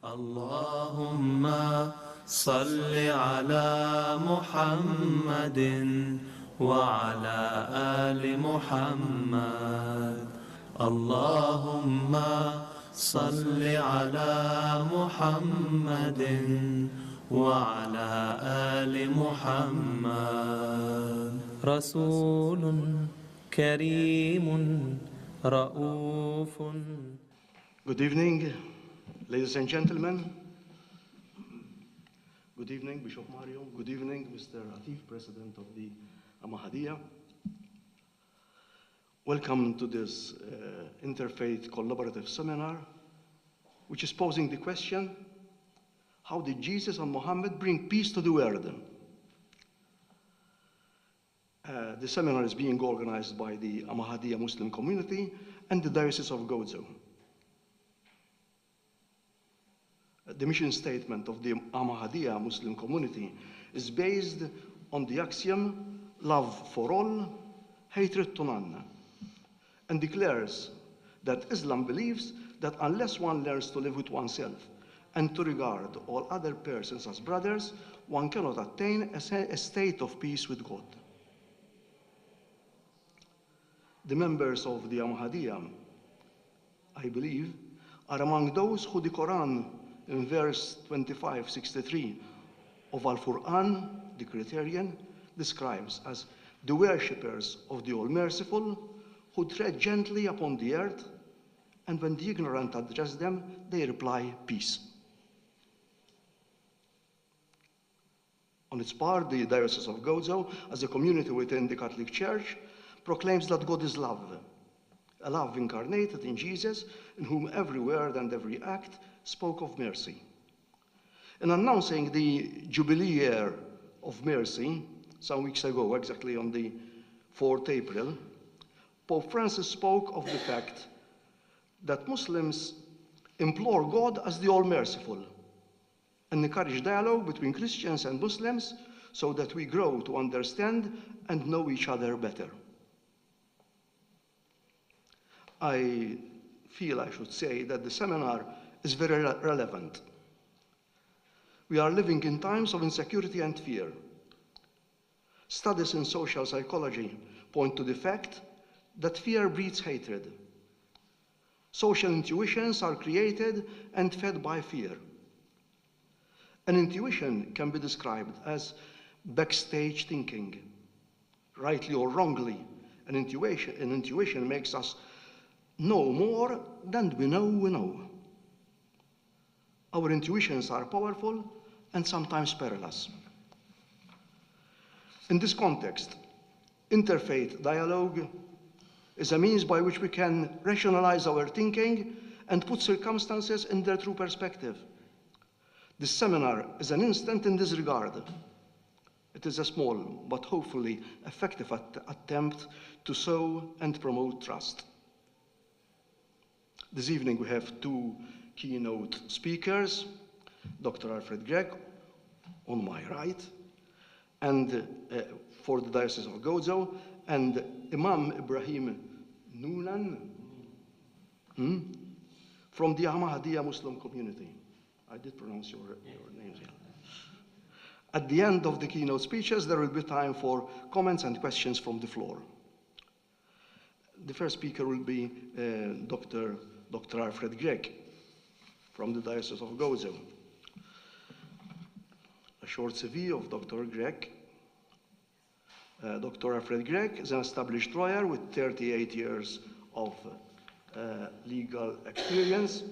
اللهم صل على محمد وعلى آل محمد. اللهم صل على محمد وعلى آل محمد. رسول كريم رؤوف. Good evening, ladies and gentlemen. Good evening, Bishop Mario. Good evening, Mr. Atif, President of the Ahmadiyya. Welcome to this Interfaith Collaborative Seminar, which is posing the question, how did Jesus and Muhammad bring peace to the world? The seminar is being organized by the Ahmadiyya Muslim Community and the Diocese of Gozo. The mission statement of the Ahmadiyya Muslim Community is based on the axiom, love for all, hatred to none, and declares that Islam believes that unless one learns to live with oneself and to regard all other persons as brothers, one cannot attain a state of peace with God. The members of the Ahmadiyya, I believe, are among those who the Quran in verse 2563 of Al-Quran, the criterion, describes as the worshippers of the All-Merciful who tread gently upon the earth, and when the ignorant address them, they reply, peace. On its part, the Diocese of Gozo, as a community within the Catholic Church, proclaims that God is love, a love incarnated in Jesus, in whom every word and every act spoke of mercy. In announcing the Jubilee year of mercy, some weeks ago, exactly on the 4th April, Pope Francis spoke of the fact that Muslims implore God as the All-Merciful and encourage dialogue between Christians and Muslims so that we grow to understand and know each other better. I feel I should say that the seminar is very relevant. We are living in times of insecurity and fear. Studies in social psychology point to the fact that fear breeds hatred. Social intuitions are created and fed by fear. An intuition can be described as backstage thinking. Rightly or wrongly, an intuition makes us know more than we know. Our intuitions are powerful and sometimes perilous. In this context, interfaith dialogue is a means by which we can rationalize our thinking and put circumstances in their true perspective. This seminar is an instant in this regard. It is a small but hopefully effective attempt to sow and promote trust. This evening we have two keynote speakers, Dr. Alfred Grech on my right, and for the Diocese of Gozo, and Imam Ibrahim Noonan from the Ahmadiyya Muslim Community. I did pronounce your names. Yeah. At the end of the keynote speeches, there will be time for comments and questions from the floor. The first speaker will be Dr. Alfred Grech from the Diocese of Gozo. A short CV of Dr. Grech. Dr. Alfred Grech is an established lawyer with 38 years of legal experience.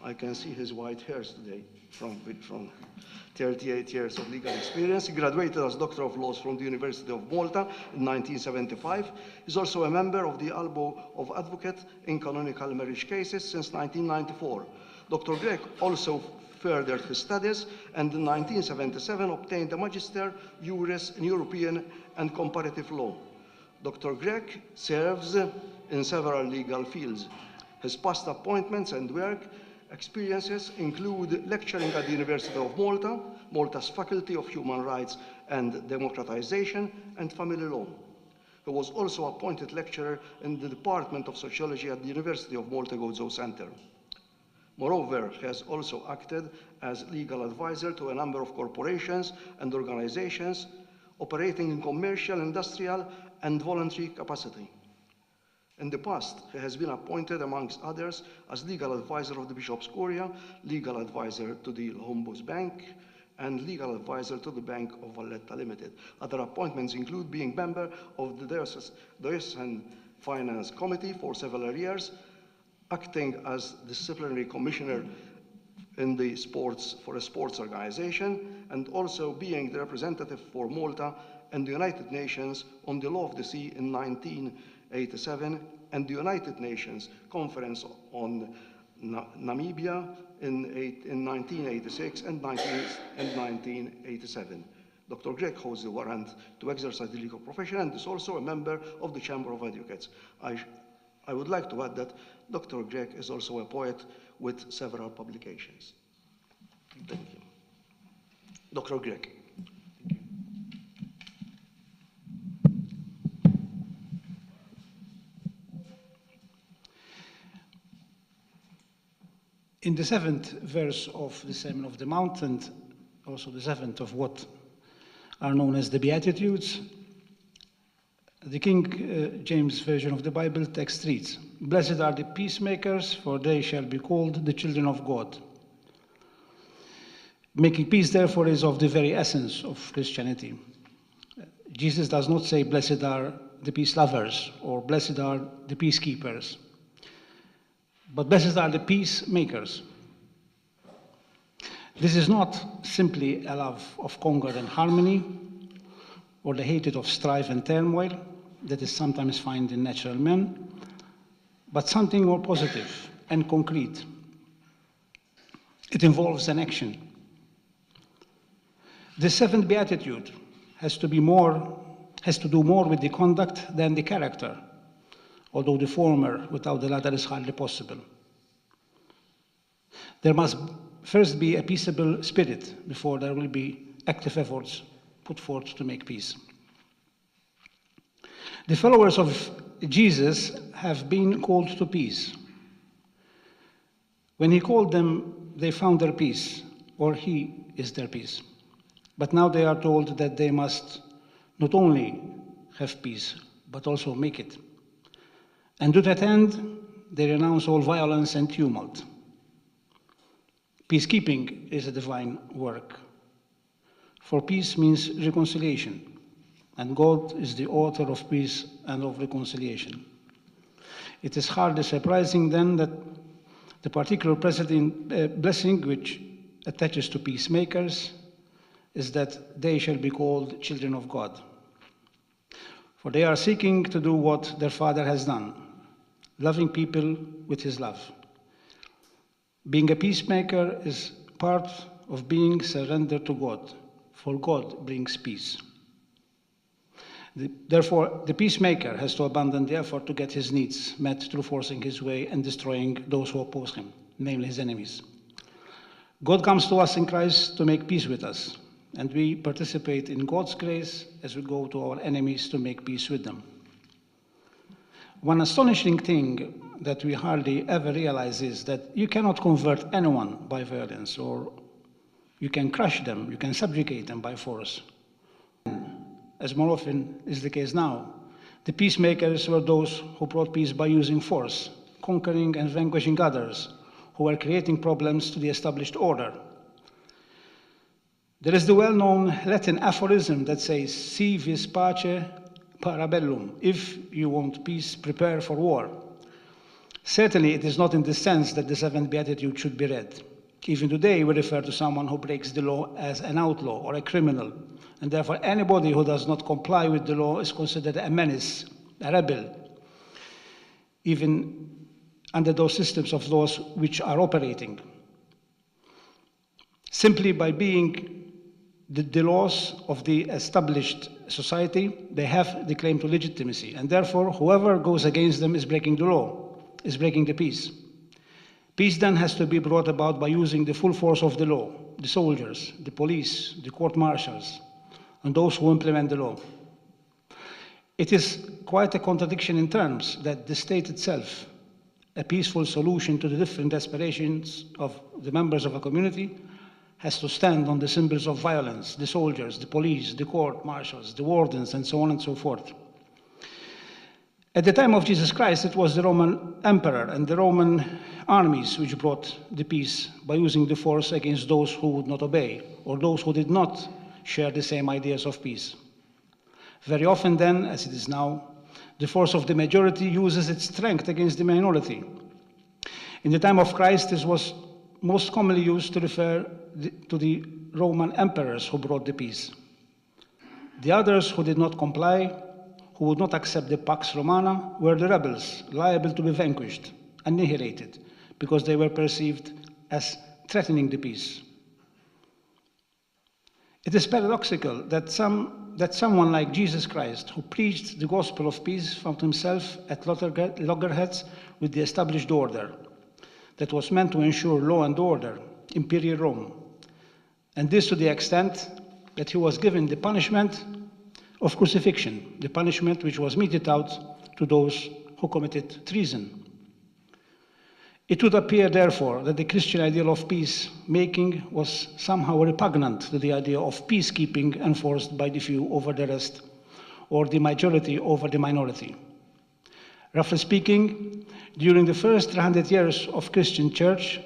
I can see his white hairs today from 38 years of legal experience. He graduated as Doctor of Laws from the University of Malta in 1975. He's also a member of the Albo of Advocate in canonical marriage cases since 1994. Dr. Grech also furthered his studies and in 1977 obtained a Magister Juris in European and Comparative Law. Dr. Grech serves in several legal fields. His past appointments and work experiences include lecturing at the University of Malta, Malta's Faculty of Human Rights and Democratization and Family Law. He was also appointed lecturer in the Department of Sociology at the University of Malta Gozo Center. Moreover, he has also acted as legal advisor to a number of corporations and organizations operating in commercial, industrial, and voluntary capacity. In the past, he has been appointed, amongst others, as legal advisor of the Bishop's Curia, legal advisor to the Hombus Bank, and legal advisor to the Bank of Valletta Limited. Other appointments include being member of the Diocesan Finance Committee for several years, acting as disciplinary commissioner in the for a sports organization, and also being the representative for Malta and the United Nations on the Law of the Sea in 1987, and the United Nations Conference on Namibia in 1986 and 1987. Dr. Grech holds the warrant to exercise the legal profession and is also a member of the Chamber of Advocates. I would like to add that Dr. Grech is also a poet with several publications. Thank you. Dr. Grech. In the 7th verse of the Sermon of the Mount, and also the 7th of what are known as the Beatitudes, the King James Version of the Bible text reads, "Blessed are the peacemakers, for they shall be called the children of God." Making peace, therefore, is of the very essence of Christianity. Jesus does not say, "Blessed are the peace lovers," or "Blessed are the peacekeepers," but blessed are the peacemakers. This is not simply a love of concord and harmony, or the hatred of strife and turmoil that is sometimes found in natural men, but something more positive and concrete. It involves an action. The 7th Beatitude has to do more with the conduct than the character, although the former without the latter is hardly possible. There must first be a peaceable spirit before there will be active efforts put forth to make peace. The followers of Jesus have been called to peace. When he called them, they found their peace, or he is their peace. But now they are told that they must not only have peace, but also make it. And to that end, they renounce all violence and tumult. Peacekeeping is a divine work. For peace means reconciliation, and God is the author of peace and of reconciliation. It is hardly surprising then that the particular blessing which attaches to peacemakers is that they shall be called children of God. For they are seeking to do what their Father has done, loving people with his love. Being a peacemaker is part of being surrendered to God, for God brings peace. Therefore, the peacemaker has to abandon the effort to get his needs met through forcing his way and destroying those who oppose him, namely his enemies. God comes to us in Christ to make peace with us, and we participate in God's grace as we go to our enemies to make peace with them. One astonishing thing that we hardly ever realize is that you cannot convert anyone by violence, or you can crush them, you can subjugate them by force. As more often is the case now, the peacemakers were those who brought peace by using force, conquering and vanquishing others who were creating problems to the established order. There is the well-known Latin aphorism that says, "Si vis pace, para bellum." If you want peace, prepare for war. Certainly, it is not in this sense that the 7th Beatitude should be read. Even today, we refer to someone who breaks the law as an outlaw or a criminal, and therefore anybody who does not comply with the law is considered a menace, a rebel, even under those systems of laws which are operating. Simply by being the laws of the established society, they have the claim to legitimacy, and therefore whoever goes against them is breaking the law, is breaking the peace. Peace then has to be brought about by using the full force of the law, the soldiers, the police, the court-martials, and those who implement the law. It is quite a contradiction in terms that the state itself, a peaceful solution to the different aspirations of the members of a community has to stand on the symbols of violence, the soldiers, the police, the court martials, the wardens, and so on and so forth. At the time of Jesus Christ, it was the Roman emperor and the Roman armies which brought the peace by using the force against those who would not obey, or those who did not share the same ideas of peace. Very often then, as it is now, the force of the majority uses its strength against the minority. In the time of Christ, this was most commonly used to refer to the Roman emperors who brought the peace. The others who did not comply, who would not accept the Pax Romana, were the rebels, liable to be vanquished, annihilated, because they were perceived as threatening the peace. It is paradoxical that someone like Jesus Christ, who preached the gospel of peace, found himself at loggerheads with the established order that was meant to ensure law and order, imperial Rome, and this to the extent that he was given the punishment of crucifixion, the punishment which was meted out to those who committed treason. It would appear, therefore, that the Christian ideal of peace-making was somehow repugnant to the idea of peacekeeping enforced by the few over the rest, or the majority over the minority. Roughly speaking, during the first 100 years of Christian church,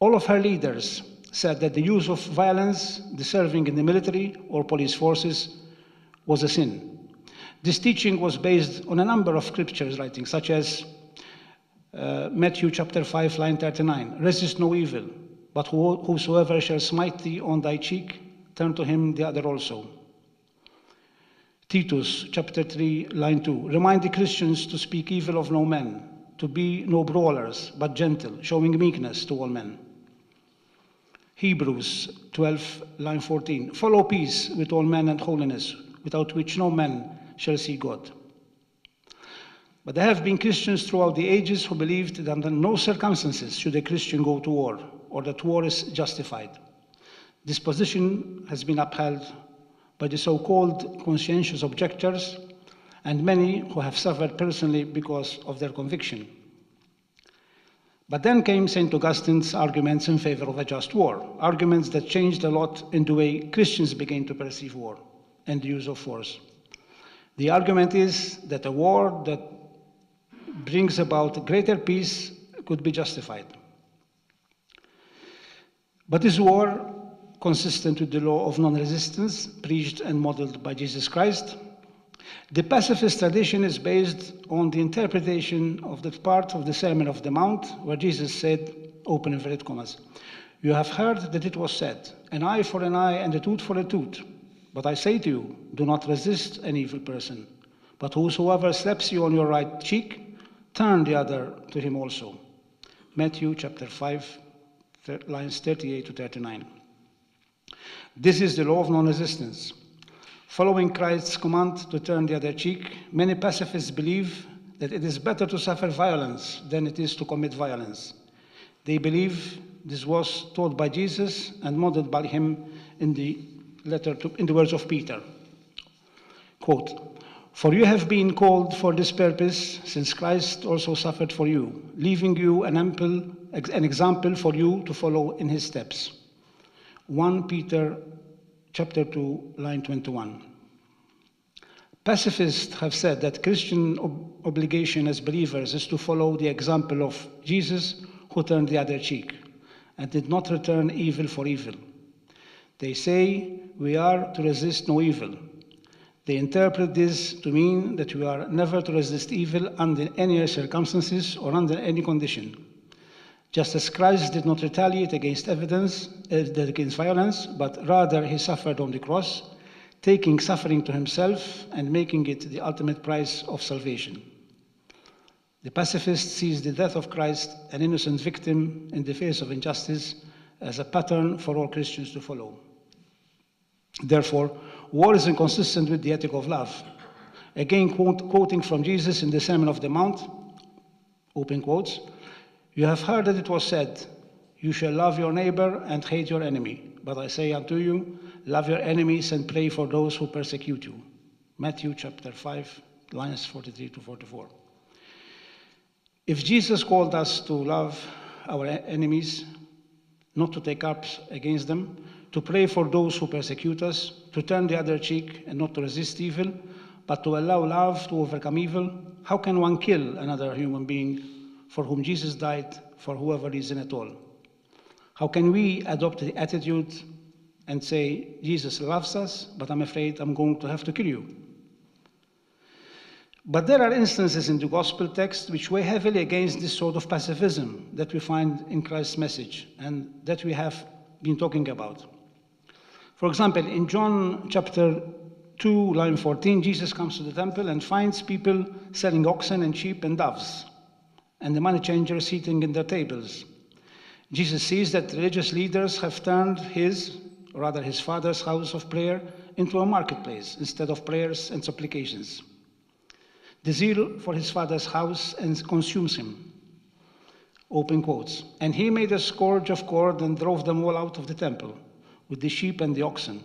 all of her leaders said that the use of violence, the serving in the military or police forces, was a sin. This teaching was based on a number of scriptures writings, such as Matthew chapter 5, line 39, resist no evil, but whosoever shall smite thee on thy cheek, turn to him the other also. Titus chapter 3, line 2, remind the Christians to speak evil of no man, to be no brawlers, but gentle, showing meekness to all men. Hebrews 12, line 14, follow peace with all men and holiness, without which no man shall see God. But there have been Christians throughout the ages who believed that under no circumstances should a Christian go to war, or that war is justified. This position has been upheld by the so-called conscientious objectors and many who have suffered personally because of their conviction. But then came St. Augustine's arguments in favor of a just war, arguments that changed a lot in the way Christians began to perceive war and the use of force. The argument is that a war that brings about greater peace could be justified. But is war consistent with the law of non-resistance preached and modeled by Jesus Christ? The pacifist tradition is based on the interpretation of that part of the Sermon of the Mount where Jesus said, open inverted commas, you have heard that it was said, an eye for an eye and a tooth for a tooth. But I say to you, do not resist an evil person. But whosoever slaps you on your right cheek, turn the other to him also. Matthew chapter 5, lines 38 to 39. This is the law of non-resistance. Following Christ's command to turn the other cheek, many pacifists believe that it is better to suffer violence than it is to commit violence. They believe this was taught by Jesus and modeled by him in the words of Peter. Quote, for you have been called for this purpose, since Christ also suffered for you, leaving you an example for you to follow in his steps. 1 Peter chapter 2, line 21. Pacifists have said that Christian obligation as believers is to follow the example of Jesus, who turned the other cheek and did not return evil for evil. They say we are to resist no evil. They interpret this to mean that we are never to resist evil under any circumstances or under any condition. Just as Christ did not retaliate against violence, but rather he suffered on the cross, taking suffering to himself and making it the ultimate price of salvation. The pacifist sees the death of Christ, an innocent victim in the face of injustice, as a pattern for all Christians to follow. Therefore, war is inconsistent with the ethic of love. Again, quoting from Jesus in the Sermon of the Mount, open quotes, you have heard that it was said, you shall love your neighbor and hate your enemy. But I say unto you, love your enemies and pray for those who persecute you. Matthew chapter 5, lines 43 to 44. If Jesus called us to love our enemies, not to take up against them, to pray for those who persecute us, to turn the other cheek and not to resist evil, but to allow love to overcome evil, how can one kill another human being for whom Jesus died for whoever reason at all? How can we adopt the attitude and say, Jesus loves us, but I'm afraid I'm going to have to kill you? But there are instances in the gospel text which weigh heavily against this sort of pacifism that we find in Christ's message and that we have been talking about. For example, in John chapter 2, line 14, Jesus comes to the temple and finds people selling oxen and sheep and doves, and the money changers sitting in their tables. Jesus sees that religious leaders have turned his Father's house of prayer into a marketplace instead of prayers and supplications. The zeal for his Father's house consumes him. Open quotes. And he made a scourge of cords and drove them all out of the temple with the sheep and the oxen.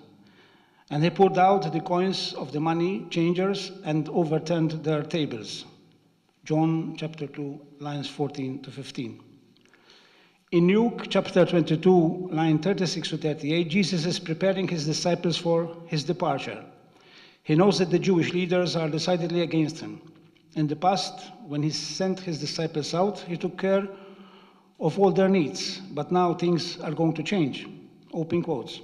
And he poured out the coins of the money changers and overturned their tables. John chapter 2, lines 14 to 15. In Luke chapter 22, line 36 to 38, Jesus is preparing his disciples for his departure. He knows that the Jewish leaders are decidedly against him. In the past, when he sent his disciples out, he took care of all their needs, but now things are going to change. Open quotes.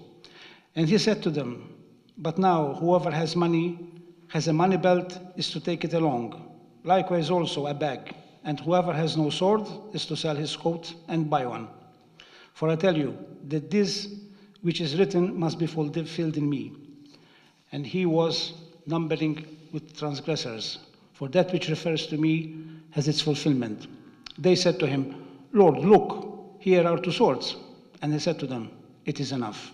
And he said to them, but now whoever has money, has a money belt, is to take it along. Likewise also a bag. And whoever has no sword is to sell his coat and buy one. For I tell you that this which is written must be fulfilled in me. And he was numbering with transgressors, for that which refers to me has its fulfillment. They said to him, Lord, look, here are 2 swords. And he said to them, it is enough.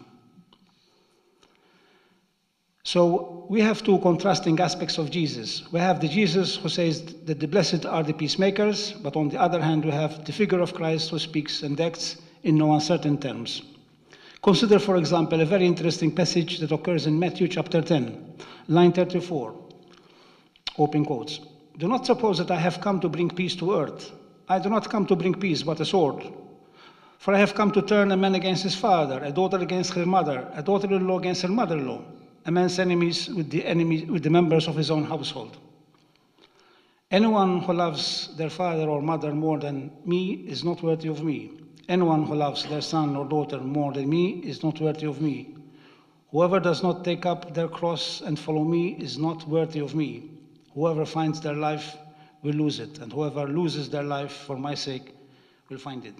So we have 2 contrasting aspects of Jesus. We have the Jesus who says that the blessed are the peacemakers, but on the other hand, we have the figure of Christ who speaks and acts in no uncertain terms. Consider, for example, a very interesting passage that occurs in Matthew chapter 10, line 34. Open quotes. Do not suppose that I have come to bring peace to earth. I do not come to bring peace, but a sword. For I have come to turn a man against his father, a daughter against her mother, a daughter-in-law against her mother-in-law, a man's enemies with the members of his own household. Anyone who loves their father or mother more than me is not worthy of me. Anyone who loves their son or daughter more than me is not worthy of me. Whoever does not take up their cross and follow me is not worthy of me. Whoever finds their life will lose it, and whoever loses their life for my sake will find it.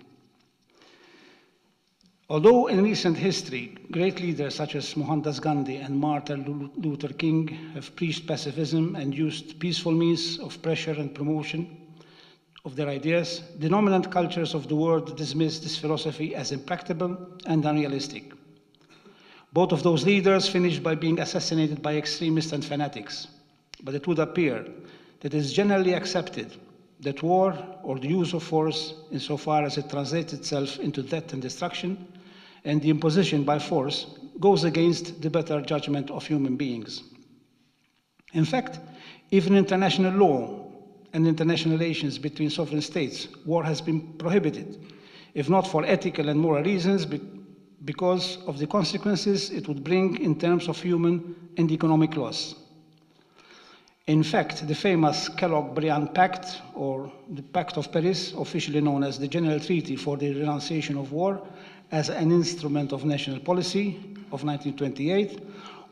Although in recent history, great leaders such as Mohandas Gandhi and Martin Luther King have preached pacifism and used peaceful means of pressure and promotion of their ideas, the dominant cultures of the world dismiss this philosophy as impractical and unrealistic. Both of those leaders finished by being assassinated by extremists and fanatics. But it would appear that it is generally accepted that war or the use of force, insofar as it translates itself into death and destruction, and the imposition by force, goes against the better judgment of human beings. In fact, even in international law and international relations between sovereign states, war has been prohibited, if not for ethical and moral reasons, because of the consequences it would bring in terms of human and economic loss. In fact, the famous Kellogg-Briand Pact, or the Pact of Paris, officially known as the General Treaty for the Renunciation of War, as an instrument of national policy of 1928,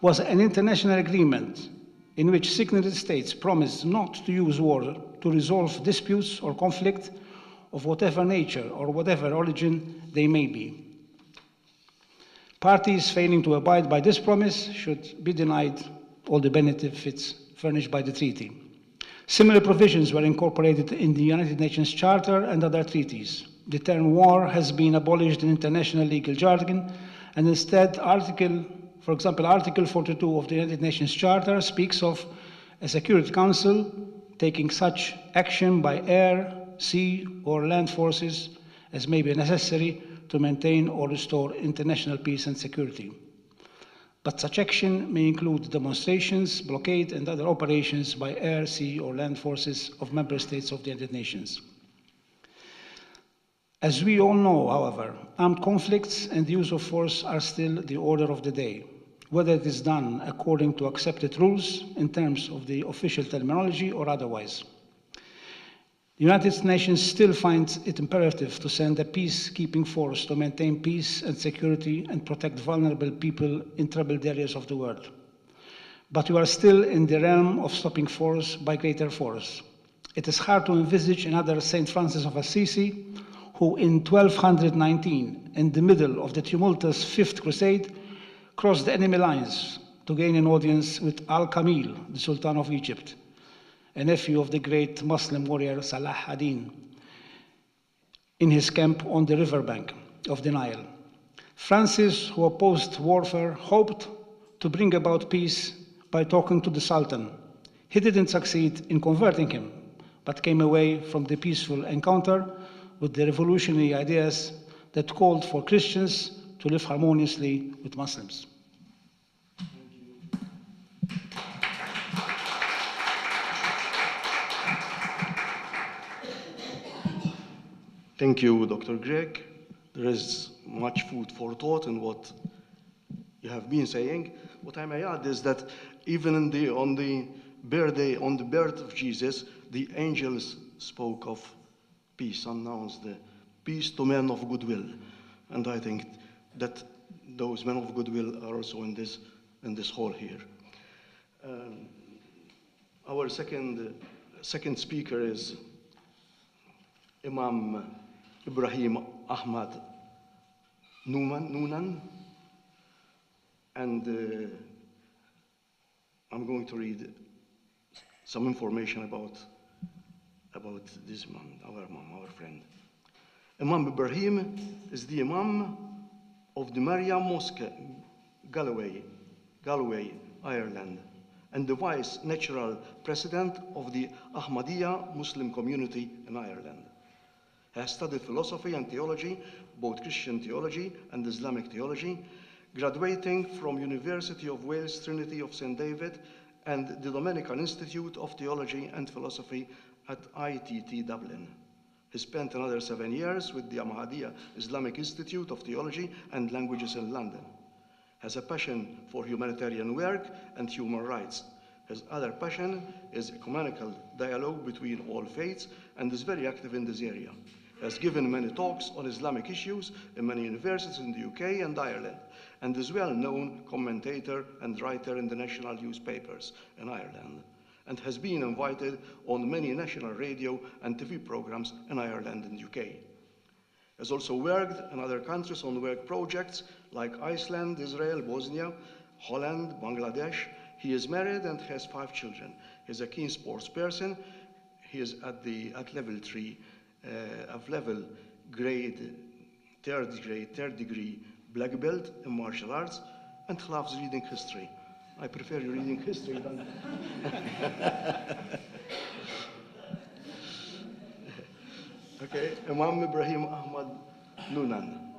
was an international agreement in which signatory states promised not to use war to resolve disputes or conflict of whatever nature or whatever origin they may be. Parties failing to abide by this promise should be denied all the benefits furnished by the treaty. Similar provisions were incorporated in the United Nations Charter and other treaties. The term war has been abolished in international legal jargon, and instead, for example, Article 42 of the United Nations Charter speaks of a Security Council taking such action by air, sea, or land forces as may be necessary to maintain or restore international peace and security. But such action may include demonstrations, blockade, and other operations by air, sea, or land forces of member states of the United Nations. As we all know, however, armed conflicts and the use of force are still the order of the day, whether it is done according to accepted rules in terms of the official terminology or otherwise. The United Nations still finds it imperative to send a peacekeeping force to maintain peace and security and protect vulnerable people in troubled areas of the world. But we are still in the realm of stopping force by greater force. It is hard to envisage another St. Francis of Assisi, who in 1219, in the middle of the tumultuous Fifth Crusade, crossed the enemy lines to gain an audience with Al-Kamil, the Sultan of Egypt, a nephew of the great Muslim warrior Salah ad-Din, in his camp on the riverbank of the Nile. Francis, who opposed warfare, hoped to bring about peace by talking to the Sultan. He didn't succeed in converting him, but came away from the peaceful encounter with the revolutionary ideas that called for Christians to live harmoniously with Muslims. Thank you, Dr. Grech. There is much food for thought in what you have been saying. What I may add is that even on the birth of Jesus, the angels spoke of peace, announced the peace to men of goodwill. And I think that those men of goodwill are also in this hall here. Our second speaker is Imam Ibrahim Ahmad Noonan. And I'm going to read some information about this Imam, our friend. Imam Ibrahim is the Imam of the Maryam Mosque, Galway, Ireland, and the Vice Natural President of the Ahmadiyya Muslim Community in Ireland. He has studied philosophy and theology, both Christian theology and Islamic theology, graduating from University of Wales Trinity of St. David and the Dominican Institute of Theology and Philosophy at ITT Dublin. He spent another 7 years with the Ahmadiyya Islamic Institute of Theology and Languages in London. Has a passion for humanitarian work and human rights. His other passion is ecumenical dialogue between all faiths and is very active in this area. He has given many talks on Islamic issues in many universities in the UK and Ireland, and is well-known commentator and writer in the national newspapers in Ireland, and has been invited on many national radio and TV programs in Ireland and UK. He has also worked in other countries on work projects like Iceland, Israel, Bosnia, Holland, Bangladesh. He is married and has 5 children. He is a keen sports person. He is at level 3 of level grade, third degree black belt in martial arts, and loves reading history. I prefer reading history than... Okay, Imam Ibrahim Ahmad Noonan.